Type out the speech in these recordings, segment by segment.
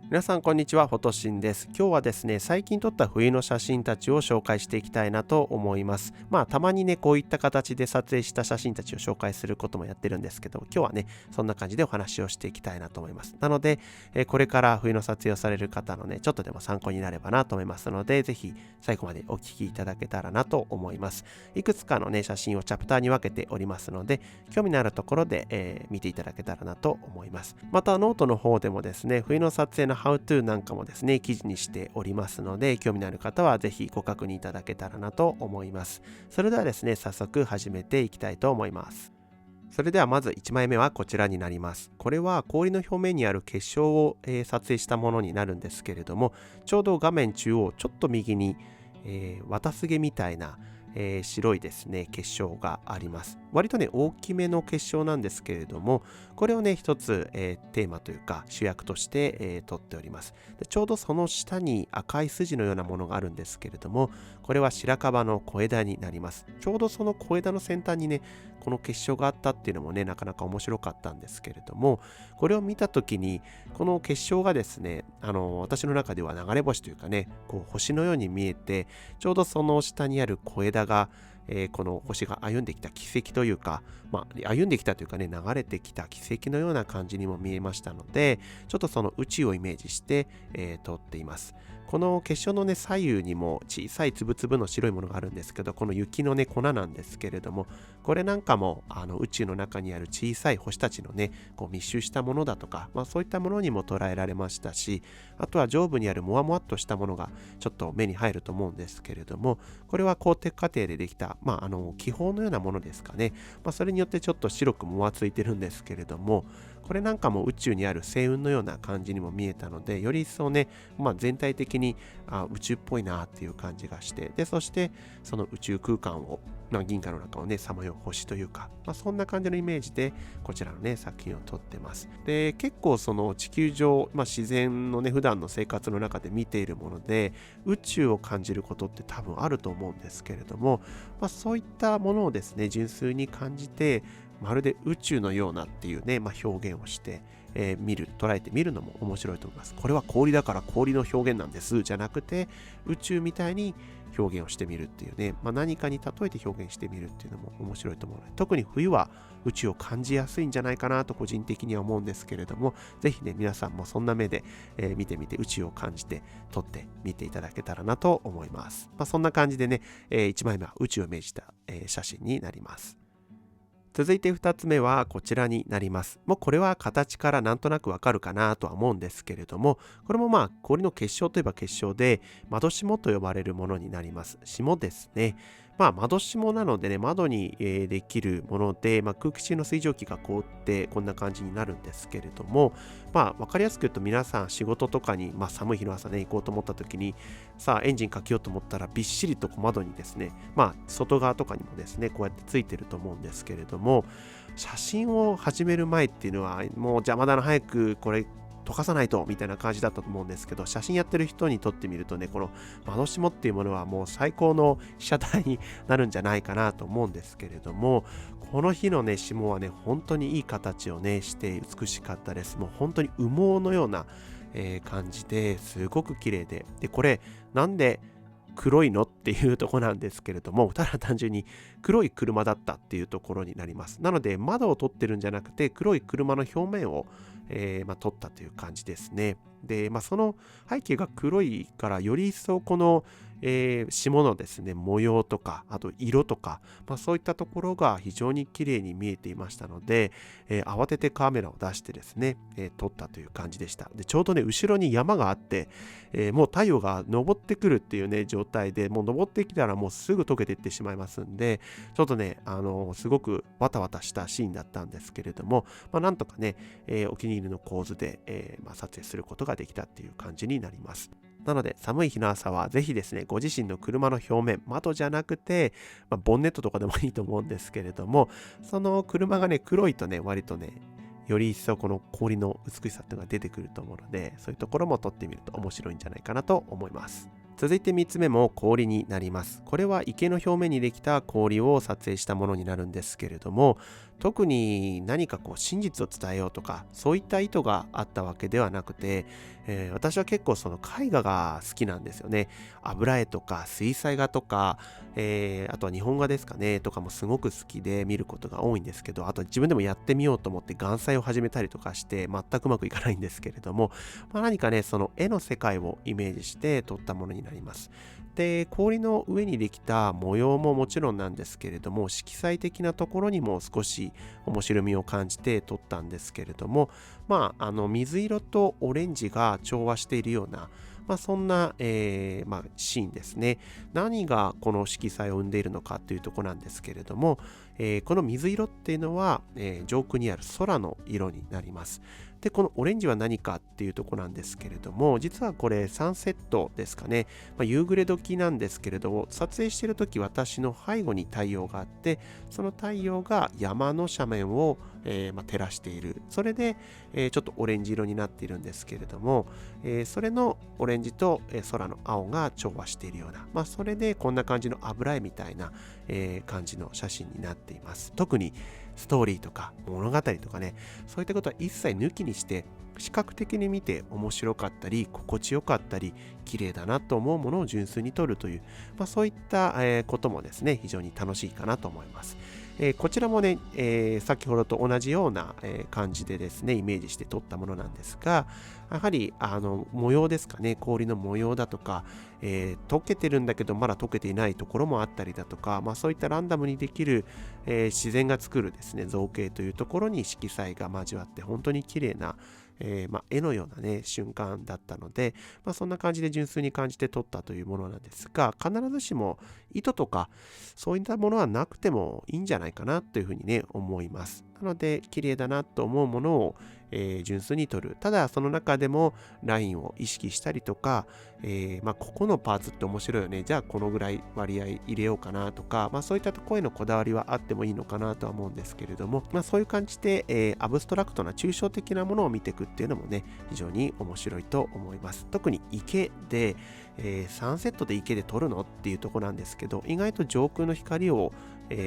皆さんこんにちは、フォトシンです。今日はですね、最近撮った冬の写真たちを紹介していきたいなと思います。たまにね、こういった形で撮影した写真たちを紹介することもやってるんですけど、今日はね、そんな感じでお話をしていきたいなと思います。なので、これから冬の撮影をされる方のね、ちょっとでも参考になればなと思いますので、ぜひ最後までお聞きいただけたらなと思います。いくつかのね、写真をチャプターに分けておりますので、興味のあるところで、見ていただけたらなと思います。またノートの方でもですね、冬の撮影の How to なんかもですね、記事にしておりますので、興味のある方はぜひご確認いただけたらなと思います。それではですね、早速始めていきたいと思います。それではまず1枚目はこちらになります。これは氷の表面にある結晶を、撮影したものになるんですけれども、ちょうど画面中央ちょっと右に、綿すげみたいな白いですね結晶があります。割とね大きめの結晶なんですけれども、これをね一つ、テーマというか主役として、撮っております。でちょうどその下に赤い筋のようなものがあるんですけれども、これは白樺の小枝になります。ちょうどその小枝の先端にねこの結晶があったっていうのもねなかなか面白かったんですけれども、これを見た時にこの結晶がですね私の中では流れ星というかねこう星のように見えて、ちょうどその下にある小枝が、この星が歩んできた軌跡というか、歩んできたというかね、流れてきた軌跡のような感じにも見えましたので、ちょっとその宇宙をイメージして、撮っています。この結晶のね、左右にも小さい粒々の白いものがあるんですけど、この雪のね、粉なんですけれども、これなんかも宇宙の中にある小さい星たちのね、こう密集したものだとか、そういったものにも捉えられましたし、あとは上部にあるもわもわっとしたものがちょっと目に入ると思うんですけれども、これは光沢過程でできた、気泡のようなものですかね。それによってちょっと白くもわついてるんですけれども、これなんかも宇宙にある星雲のような感じにも見えたので、より一層ね、全体的に宇宙っぽいなっていう感じがして、でそしてその宇宙空間を、銀河の中をねさまよう星というか、そんな感じのイメージでこちらのね作品を撮ってます。で結構その地球上、自然のね普段の生活の中で見ているもので宇宙を感じることって多分あると思うんですけれども、そういったものをですね純粋に感じて、まるで宇宙のようなっていうね、表現をして、捉えてみるのも面白いと思います。これは氷だから氷の表現なんですじゃなくて、宇宙みたいに表現をしてみるっていうね、何かに例えて表現してみるっていうのも面白いと思うので、特に冬は宇宙を感じやすいんじゃないかなと個人的には思うんですけれども、ぜひね皆さんもそんな目で、見てみて宇宙を感じて撮ってみていただけたらなと思います。そんな感じでね、1枚目は宇宙をイメージした、写真になります。続いて2つ目はこちらになります。もうこれは形からなんとなくわかるかなとは思うんですけれども、これも氷の結晶といえば結晶で、窓霜と呼ばれるものになります。霜ですね。窓霜なのでね、窓にできるもので、空気中の水蒸気が凍ってこんな感じになるんですけれども、わかりやすく言うと皆さん仕事とかに、寒い日の朝ね行こうと思った時にさあエンジンかけようと思ったらびっしりと窓にですね、外側とかにもですねこうやってついてると思うんですけれども、写真を始める前っていうのはもう邪魔だな、早くこれ溶かさないとみたいな感じだったと思うんですけど、写真やってる人にとってみるとね、この窓霜っていうものはもう最高の被写体になるんじゃないかなと思うんですけれども、この日のね霜はね本当にいい形をねして美しかったです。もう本当に羽毛のような、感じですごく綺麗で、これなんで黒いのっていうところなんですけれども、ただ単純に黒い車だったっていうところになります。なので窓を撮ってるんじゃなくて黒い車の表面を、撮ったという感じですね。で、その背景が黒いからより一層この、霜のですね模様とか、あと色とか、そういったところが非常に綺麗に見えていましたので、慌ててカメラを出してですね、撮ったという感じでした。でちょうどね後ろに山があって、もう太陽が昇ってくるっていうね状態で、もう昇ってきたらもうすぐ溶けていってしまいますんで、ちょっとねすごくわたわたしたシーンだったんですけれども、なんとかね、お気に入りの構図で、撮影することができたっていう感じになります。なので寒い日の朝はぜひですねご自身の車の表面、窓じゃなくて、ボンネットとかでもいいと思うんですけれども、その車がね黒いとね割とねより一層この氷の美しさっていうのが出てくると思うので、そういうところも撮ってみると面白いんじゃないかなと思います。続いて3つ目も氷になります。これは池の表面にできた氷を撮影したものになるんですけれども、特に何か真実を伝えようとか、そういった意図があったわけではなくて、私は結構その絵画が好きなんですよね。油絵とか水彩画とか、あとは日本画ですかねとかもすごく好きで見ることが多いんですけど、あと自分でもやってみようと思って眼彩を始めたりとかして全くうまくいかないんですけれども、何かねその絵の世界をイメージして撮ったものになります。で、氷の上にできた模様ももちろんなんですけれども、色彩的なところにも少し面白みを感じて撮ったんですけれども、水色とオレンジが調和しているような、そんな、シーンですね。何がこの色彩を生んでいるのかというところなんですけれども、この水色っていうのは、上空にある空の色になります。で、このオレンジは何かっていうところなんですけれども、実はこれサンセットですかね。夕暮れ時なんですけれども、撮影している時私の背後に太陽があって、その太陽が山の斜面を、照らしている。それで、ちょっとオレンジ色になっているんですけれども、それのオレンジと、空の青が調和しているような、それでこんな感じの油絵みたいな、感じの写真になっています。特にストーリーとか物語とかね、そういったことは一切抜きにして視覚的に見て面白かったり心地よかったり綺麗だなと思うものを純粋に撮るという、そういった、こともですね非常に楽しいかなと思います。こちらもね、先ほどと同じような、感じでですねイメージして撮ったものなんですが、やはり模様ですかね、氷の模様だとか、溶けてるんだけどまだ溶けていないところもあったりだとか、そういったランダムにできる、自然が作るですね造形というところに色彩が交わって本当に綺麗な、絵のようなね瞬間だったので、そんな感じで純粋に感じて撮ったというものなんですが、必ずしも意図とかそういったものはなくてもいいんじゃないかなというふうにね思います。なので綺麗だなと思うものを、純粋に撮る。ただその中でもラインを意識したりとか、ここのパーツって面白いよね、じゃあこのぐらい割合入れようかなとか、そういったところへのこだわりはあってもいいのかなとは思うんですけれども、そういう感じで、アブストラクトな抽象的なものを見ていくっていうのもね非常に面白いと思います。特に池で、サンセットで池で撮るのっていうところなんですけど、意外と上空の光を、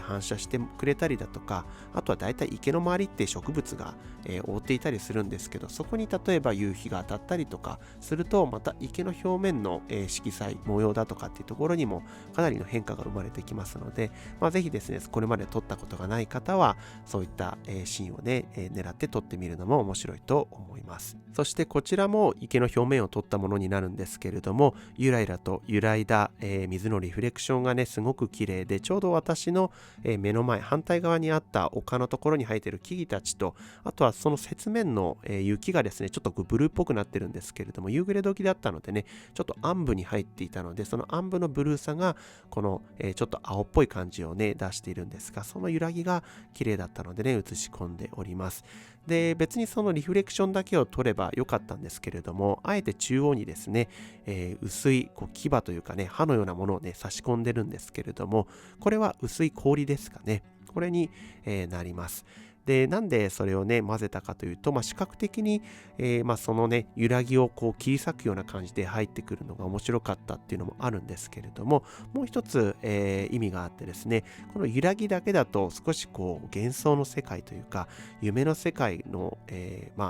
反射してくれたりだとか、あとはだいたい池の周りって植物が、覆っていたりするんですけど、そこに例えば夕日が当たったりとかすると、また池の表面の、色彩模様だとかっていうところにもかなりの変化が生まれてきますので、ぜひですねこれまで撮ったことがない方はそういった、シーンをね、狙って撮ってみるのも面白いと思います。そしてこちらも池の表面を撮ったものになるんですけれども、ゆらゆらと揺らいだ、水のリフレクションがねすごく綺麗で、ちょうど私の、目の前反対側にあった丘のところに生えている木々たちと、あとはその雪面の、雪がですねちょっとブルーっぽくなってるんですけれども、夕暮れ時だったのでねちょっと暗部に入っていたので、その暗部のブルーさがこの、ちょっと青っぽい感じをね出しているんですが、その揺らぎが綺麗だったのでね映し込んでおります。で、別にそのリフレクションだけを取ればよかったんですけれども、あえて中央にですね、薄い牙というかね刃のようなものをね差し込んでるんですけれども、これは薄い氷ですかね、これに、なります。で、なんでそれをね混ぜたかというと、視覚的に、そのね揺らぎを切り裂くような感じで入ってくるのが面白かったっていうのもあるんですけれども、もう一つ、意味があってですね、この揺らぎだけだと少し幻想の世界というか夢の世界の、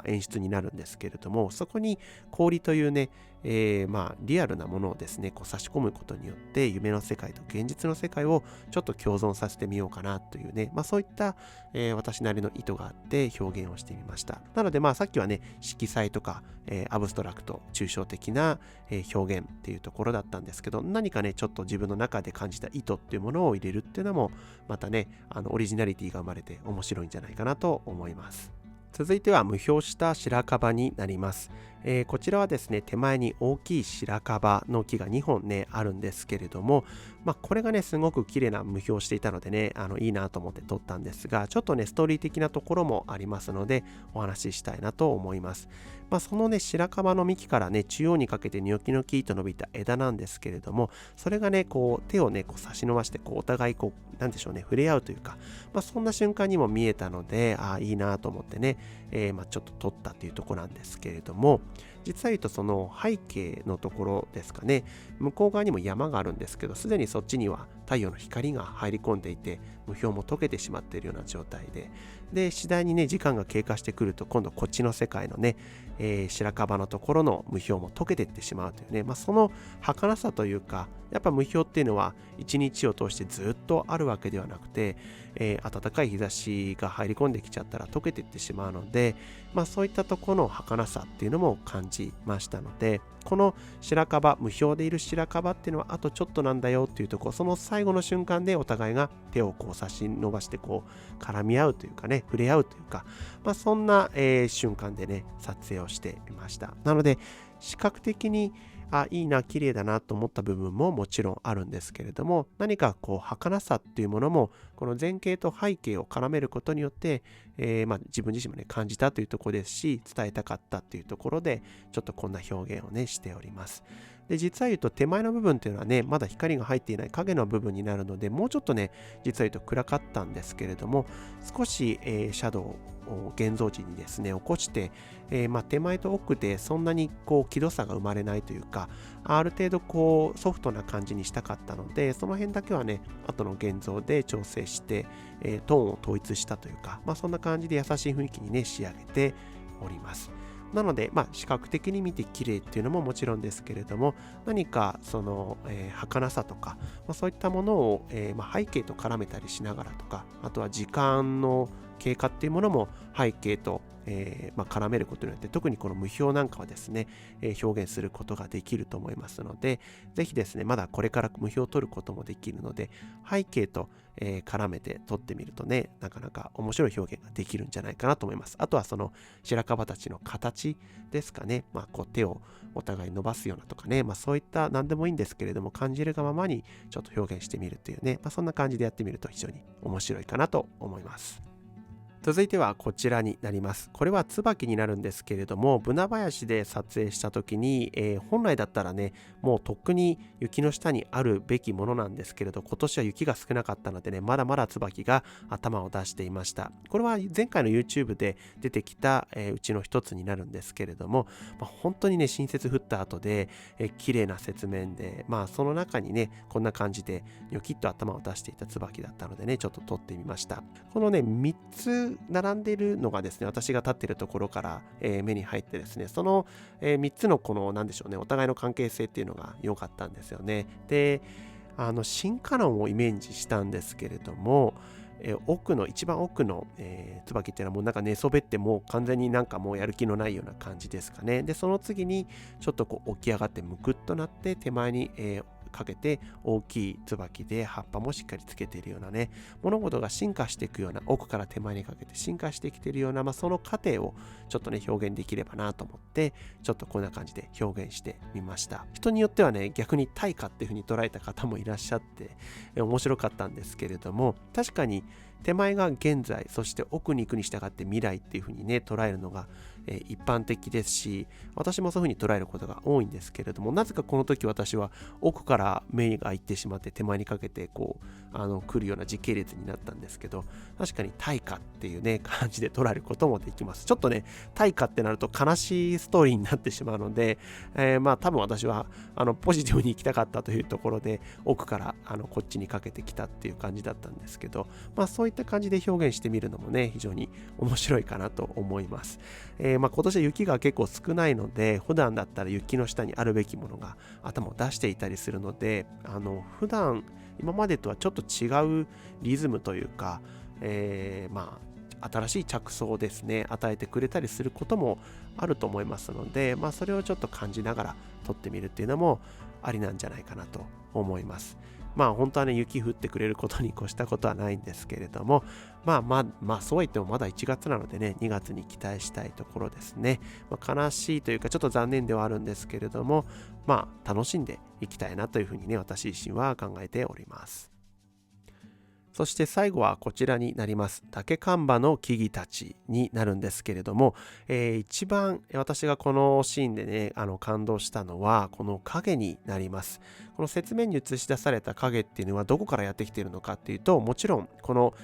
演出になるんですけれども、そこに氷というね、リアルなものをですね差し込むことによって夢の世界と現実の世界をちょっと共存させてみようかなというね、そういった、私なりの意図があって表現をしてみました。なのでさっきはね色彩とか、アブストラクト抽象的な、表現っていうところだったんですけど、何かねちょっと自分の中で感じた意図っていうものを入れるっていうのもまたねオリジナリティが生まれて面白いんじゃないかなと思います。続いては無表した白樺になります。こちらはですね手前に大きい白樺の木が2本ねあるんですけれども、これがねすごく綺麗な無表していたのでねいいなと思って撮ったんですが、ちょっとねストーリー的なところもありますのでお話ししたいなと思います。そのね白樺の幹からね中央にかけてニョキニョキと伸びた枝なんですけれども、それがね手をね差し伸ばしてお互いなんでしょうね触れ合うというか、そんな瞬間にも見えたのでいいなと思ってね、ちょっと撮ったというところなんですけれども、実は言うとその背景のところですかね、向こう側にも山があるんですけど、すでにそっちには太陽の光が入り込んでいて、霧氷も溶けてしまっているような状態で、次第にね、時間が経過してくると、今度こっちの世界のね、白樺のところの霧氷も溶けていってしまうというね、その儚さというか、やっぱ霧氷っていうのは一日を通してずっとあるわけではなくて、暖かい日差しが入り込んできちゃったら溶けていってしまうので、そういったところの儚さっていうのも感じましたので、この白樺、霧氷でいる白樺っていうのはあとちょっとなんだよっていうところ、その最後の瞬間でお互いが手をこう差し伸ばしてこう絡み合うというかね、触れ合うというか、そんな、瞬間でね、撮影をしていました。なので視覚的にいいな、綺麗だなと思った部分ももちろんあるんですけれども、何かこう儚さっていうものもこの前景と背景を絡めることによって、自分自身もね感じたというところですし、伝えたかったというところでちょっとこんな表現をねしております。で、実は言うと手前の部分っていうのはね、まだ光が入っていない影の部分になるので、もうちょっとね実は言うと暗かったんですけれども、少し、シャドウを現像時にですね起こして、手前と奥でそんなにこう気度差が生まれないというか、ある程度こうソフトな感じにしたかったので、その辺だけはね後の現像で調整して、トーンを統一したというか、そんな感じで優しい雰囲気にね仕上げております。なので、視覚的に見て綺麗っていうのももちろんですけれども、何かその、儚さとか、そういったものを、背景と絡めたりしながらとか、あとは時間の経過っていうものも背景と、絡めることによって、特にこの霧氷なんかはですね、表現することができると思いますので、ぜひですね、まだこれから霧氷を撮ることもできるので、背景と、絡めて撮ってみるとね、なかなか面白い表現ができるんじゃないかなと思います。あとはその白樺たちの形ですかね、こう手をお互い伸ばすようなとかね、そういった何でもいいんですけれども、感じるがままにちょっと表現してみるというね、そんな感じでやってみると非常に面白いかなと思います。続いてはこちらになります。これは椿になるんですけれども、ブナ林で撮影した時に、本来だったらね、もうとっくに雪の下にあるべきものなんですけれど、今年は雪が少なかったのでね、まだまだ椿が頭を出していました。これは前回の YouTube で出てきた、うちの一つになるんですけれども、本当にね、新雪降った後で、綺麗な雪面で、その中にね、こんな感じでニョキッと頭を出していた椿だったのでね、ちょっと撮ってみました。このね、3つ並んでいるのがですね、私が立っているところから、目に入ってですね、その、3つのこの何でしょうね、お互いの関係性っていうのが良かったんですよね。で、進化論をイメージしたんですけれども、一番奥の、椿っていうのはもうなんか寝そべってもう完全になんかもうやる気のないような感じですかね。で、その次にちょっとこう起き上がってむくっとなって手前に、かけて大きい椿で葉っぱもしっかりつけているようなね、物事が進化していくような、奥から手前にかけて進化してきているような、その過程をちょっとね表現できればなと思って、ちょっとこんな感じで表現してみました。人によってはね、逆に対価っていう風に捉えた方もいらっしゃって、面白かったんですけれども、確かに手前が現在、そして奥に行くに従って未来っていう風にね捉えるのが一般的ですし、私もそういう風に捉えることが多いんですけれども、なぜかこの時私は奥から目が行ってしまって手前にかけてこう来るような時系列になったんですけど、確かに対価っていうね感じで捉えることもできます。ちょっとね、対価ってなると悲しいストーリーになってしまうので、多分私はポジティブに行きたかったというところで奥からこっちにかけてきたっていう感じだったんですけど、そういった感じで表現してみるのもね非常に面白いかなと思います。今年は雪が結構少ないので、普段だったら雪の下にあるべきものが頭を出していたりするので、普段今までとはちょっと違うリズムというか、新しい着想をですね与えてくれたりすることもあると思いますので、それをちょっと感じながら撮ってみるっていうのもありなんじゃないかなと思います。本当はね、雪降ってくれることに越したことはないんですけれども、そうは言ってもまだ1月なのでね、2月に期待したいところですね。悲しいというかちょっと残念ではあるんですけれども、楽しんでいきたいなというふうにね、私自身は考えております。そして最後はこちらになります。竹看板の木々たちになるんですけれども、一番私がこのシーンでね、感動したのは、この影になります。この説明に映し出された影っていうのはどこからやってきているのかっていうと、もちろんこの、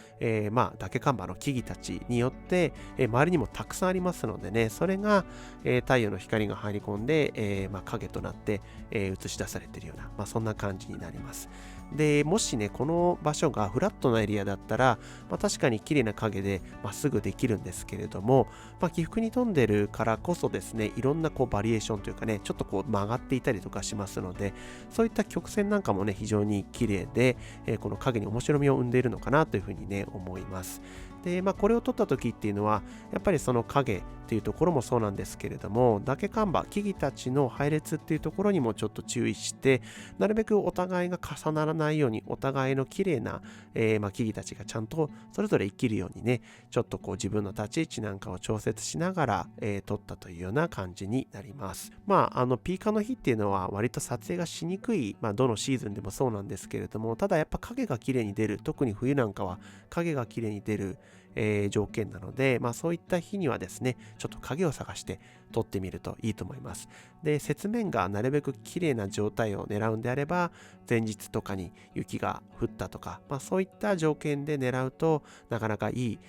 竹看板の木々たちによって、周りにもたくさんありますのでね、それが、太陽の光が入り込んで、影となって、映し出されているような、そんな感じになります。で、もしね、この場所がフラットなエリアだったら、確かに綺麗な影ですぐできるんですけれども、起伏に富んでるからこそですね、いろんなバリエーションというかね、ちょっと曲がっていたりとかしますので、そういった曲線なんかもね、非常に綺麗で、この影に面白みを生んでいるのかなというふうにね、思います。で、これを撮った時っていうのは、やっぱりその影っていうところもそうなんですけれども、竹看板、木々たちの配列っていうところにもちょっと注意して、なるべくお互いが重ならないように、お互いの綺麗な、木々たちがちゃんとそれぞれ生きるようにね、ちょっと自分の立ち位置なんかを調節しながら、撮ったというような感じになります。ピーカーの日っていうのは割と撮影がしにくい、どのシーズンでもそうなんですけれども、ただやっぱ影が綺麗に出る、特に冬なんかは影が綺麗に出る、条件なので、そういった日にはですね、ちょっと影を探して撮ってみるといいと思います。で、雪面がなるべく綺麗な状態を狙うんであれば、前日とかに雪が降ったとか、そういった条件で狙うとなかなかいい、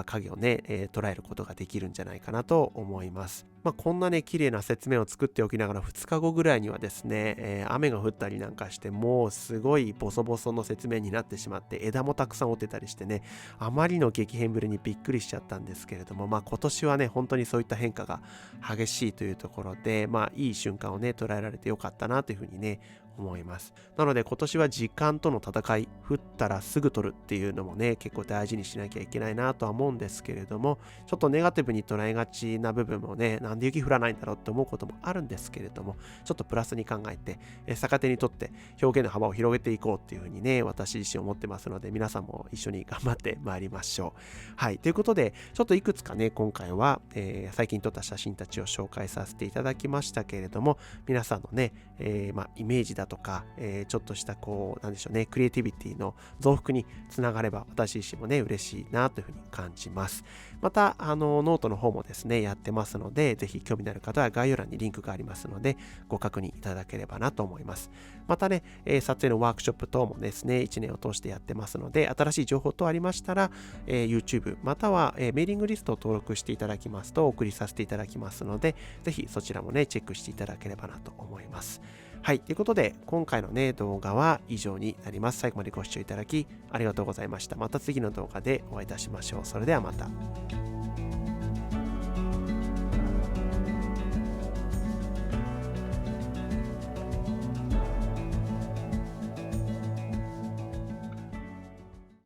影をね、捉えることができるんじゃないかなと思います。こんなね、綺麗な雪面を作っておきながら2日後ぐらいにはですね、雨が降ったりなんかして、もうすごいボソボソの雪面になってしまって、枝もたくさん折ってたりしてね、あまりの激変ぶりにびっくりしちゃったんですけれども、今年はね、本当にそういった変化が激しいというところで、いい瞬間をね、捉えられてよかったなというふうにね、思います。なので今年は時間との戦い、降ったらすぐ取るっていうのもね、結構大事にしなきゃいけないなとは思うんですけれども、ちょっとネガティブに捉えがちな部分もね、なんで雪降らないんだろうって思うこともあるんですけれども、ちょっとプラスに考えて、逆手にとって表現の幅を広げていこうっていうふうにね、私自身思ってますので、皆さんも一緒に頑張ってまいりましょう。はい、ということで、ちょっといくつかね、今回は、最近撮った写真たちを紹介させていただきましたけれども、皆さんのね、イメージだとか、ちょっとしたなんでしょうね、クリエイティビティの増幅につながれば私自身もね、嬉しいなというふうに感じます。またノートの方もですね、やってますので、ぜひ興味のある方は概要欄にリンクがありますので、ご確認いただければなと思います。またね、撮影のワークショップ等もですね、1年を通してやってますので、新しい情報等ありましたら、YouTube または、メーリングリストを登録していただきますとお送りさせていただきますので、ぜひそちらもね、チェックしていただければなと思います。はい。ということで、今回のね、動画は以上になります。最後までご視聴いただきありがとうございました。また次の動画でお会いいたしましょう。それではまた。